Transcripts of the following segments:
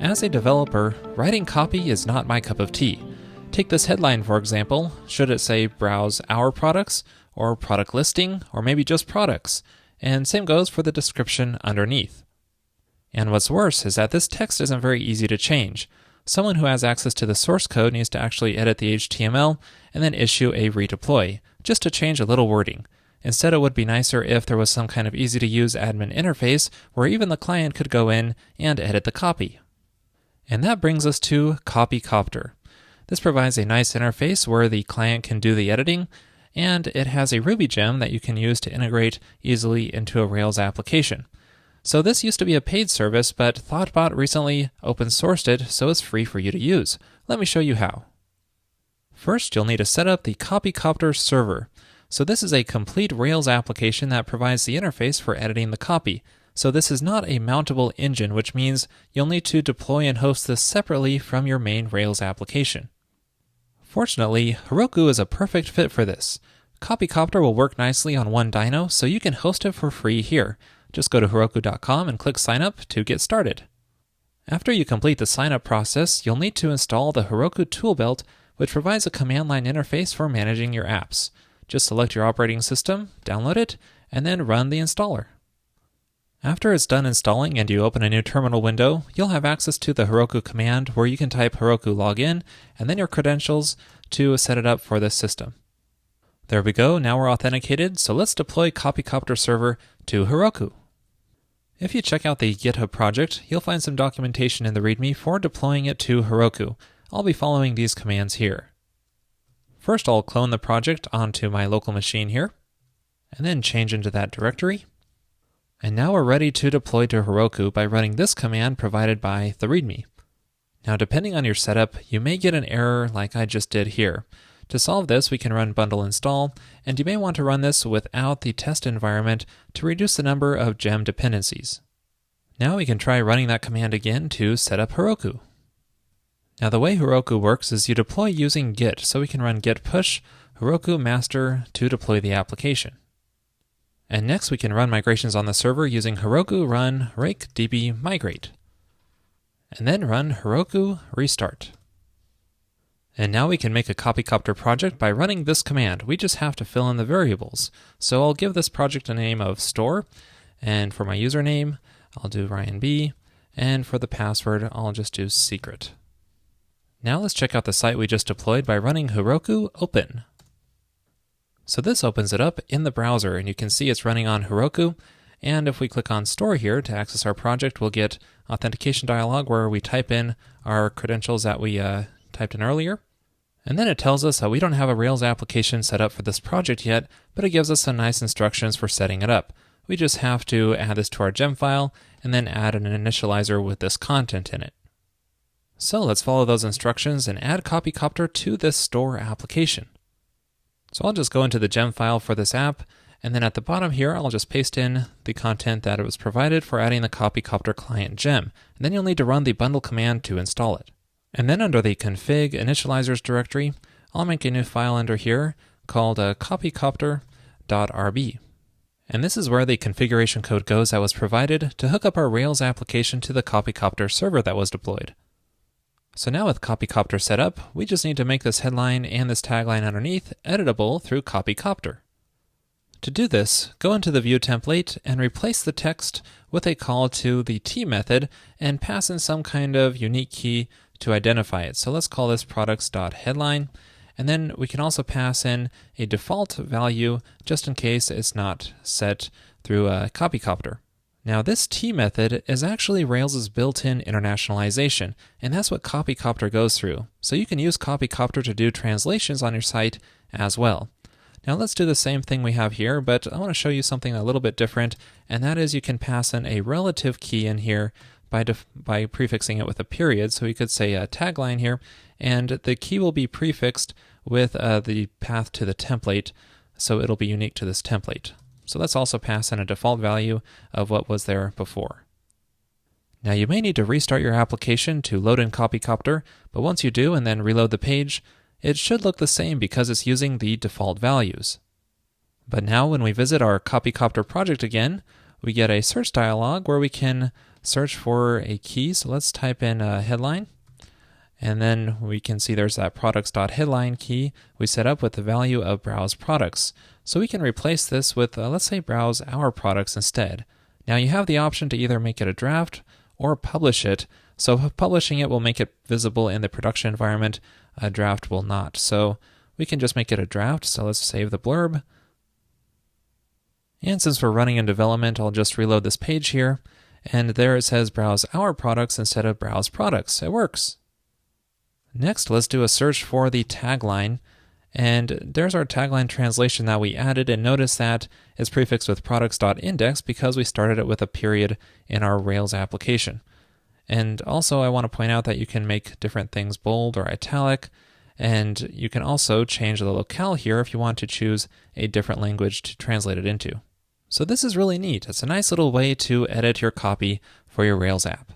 As a developer, writing copy is not my cup of tea. Take this headline for example. Should it say browse our products, or product listing, or maybe just products? And same goes for the description underneath. And what's worse is that this text isn't very easy to change. Someone who has access to the source code needs to actually edit the HTML and then issue a redeploy, just to change a little wording. Instead, it would be nicer if there was some kind of easy-to-use admin interface where even the client could go in and edit the copy. And that brings us to Copycopter. This provides a nice interface where the client can do the editing, and it has a Ruby gem that you can use to integrate easily into a Rails application. So this used to be a paid service, but Thoughtbot recently open sourced it, so it's free for you to use. Let me show you how. First, you'll need to set up the Copycopter server. So this is a complete Rails application that provides the interface for editing the copy. So this is not a mountable engine, which means you'll need to deploy and host this separately from your main Rails application. Fortunately, Heroku is a perfect fit for this. Copycopter will work nicely on one dyno, so you can host it for free here. Just go to Heroku.com and click Sign Up to get started. After you complete the sign-up process, you'll need to install the Heroku toolbelt, which provides a command line interface for managing your apps. Just select your operating system, download it, and then run the installer. After it's done installing and you open a new terminal window, you'll have access to the Heroku command where you can type Heroku login and then your credentials to set it up for this system. There we go, now we're authenticated, so let's deploy Copycopter server to Heroku. If you check out the GitHub project, you'll find some documentation in the README for deploying it to Heroku. I'll be following these commands here. First, I'll clone the project onto my local machine here, and then change into that directory. And now we're ready to deploy to Heroku by running this command provided by the README. Now, depending on your setup, you may get an error like I just did here. To solve this, we can run bundle install, and you may want to run this without the test environment to reduce the number of gem dependencies. Now we can try running that command again to set up Heroku. Now the way Heroku works is you deploy using git, so we can run git push Heroku master to deploy the application. And next we can run migrations on the server using Heroku run rake db migrate. And then run Heroku restart. And now we can make a Copycopter project by running this command. We just have to fill in the variables. So I'll give this project a name of store, and for my username, I'll do Ryan B, and for the password, I'll just do secret. Now let's check out the site we just deployed by running Heroku open. So this opens it up in the browser, and you can see it's running on Heroku. And if we click on store here to access our project, we'll get authentication dialog where we type in our credentials that we typed in earlier. And then it tells us that we don't have a Rails application set up for this project yet, but it gives us some nice instructions for setting it up. We just have to add this to our gem file and then add an initializer with this content in it. So let's follow those instructions and add Copycopter to this store application. So I'll just go into the gem file for this app, and then at the bottom here, I'll just paste in the content that it was provided for adding the Copycopter client gem. And then you'll need to run the bundle command to install it. And then under the config initializers directory, I'll make a new file under here called copycopter.rb. And this is where the configuration code goes that was provided to hook up our Rails application to the Copycopter server that was deployed. So now with Copycopter set up, we just need to make this headline and this tagline underneath editable through Copycopter. To do this, go into the view template and replace the text with a call to the T method and pass in some kind of unique key to identify it. So let's call this products.headline, and then we can also pass in a default value just in case it's not set through Copycopter. Now this T method is actually Rails' built-in internationalization, and that's what Copycopter goes through. So you can use Copycopter to do translations on your site as well. Now let's do the same thing we have here, but I want to show you something a little bit different, and that is you can pass in a relative key in here by prefixing it with a period. So we could say a tagline here, and the key will be prefixed with the path to the template, so it'll be unique to this template. So let's also pass in a default value of what was there before. Now you may need to restart your application to load in Copycopter, but once you do and then reload the page, it should look the same because it's using the default values. But now when we visit our Copycopter project again, we get a search dialog where we can search for a key. So let's type in headline. And then we can see there's that products.headline key we set up with the value of browse products. So we can replace this with, let's say, browse our products instead. Now you have the option to either make it a draft or publish it. So publishing it will make it visible in the production environment. A draft will not. So we can just make it a draft. So let's save the blurb. And since we're running in development, I'll just reload this page here. And there it says browse our products instead of browse products. It works. Next, let's do a search for the tagline. And there's our tagline translation that we added. And notice that it's prefixed with products.index because we started it with a period in our Rails application. And also, I want to point out that you can make different things bold or italic. And you can also change the locale here if you want to choose a different language to translate it into. So this is really neat. It's a nice little way to edit your copy for your Rails app.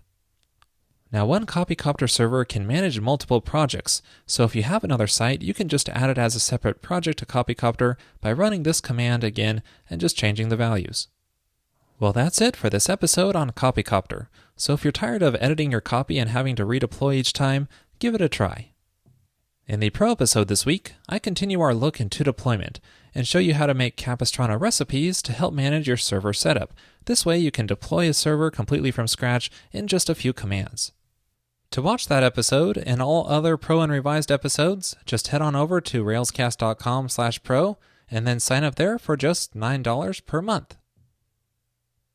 Now, one Copycopter server can manage multiple projects, so if you have another site, you can just add it as a separate project to Copycopter by running this command again and just changing the values. Well, that's it for this episode on Copycopter. So if you're tired of editing your copy and having to redeploy each time, give it a try. In the Pro episode this week, I continue our look into deployment and show you how to make Capistrano recipes to help manage your server setup. This way you can deploy a server completely from scratch in just a few commands. To watch that episode and all other Pro and Revised episodes, just head on over to railscast.com/pro and then sign up there for just $9 per month.